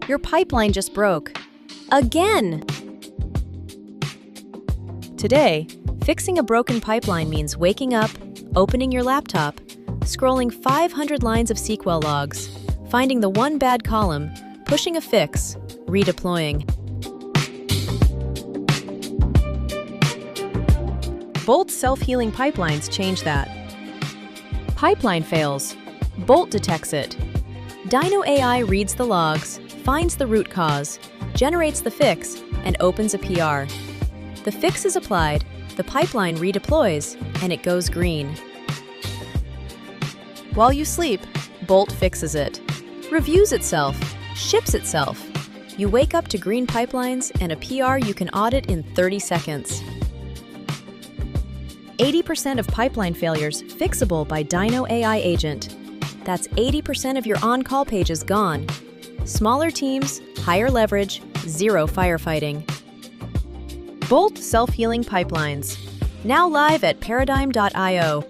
Your pipeline just broke. Again! Today, fixing a broken pipeline means waking up, opening your laptop, scrolling 500 lines of SQL logs, finding the one bad column, pushing a fix, redeploying. Bolt self-healing pipelines change that. Pipeline fails. Bolt detects it. Dyno AI reads the logs, finds the root cause, generates the fix, and opens a PR. The fix is applied, the pipeline redeploys, and it goes green. While you sleep, Bolt fixes it, reviews itself, ships itself. You wake up to green pipelines and a PR you can audit in 30 seconds. 80% of pipeline failures fixable by Dyno AI Agent. That's 80% of your on-call pages gone. Smaller teams, higher leverage, zero firefighting. Bolt self-healing pipelines. Now live at Paradime.io.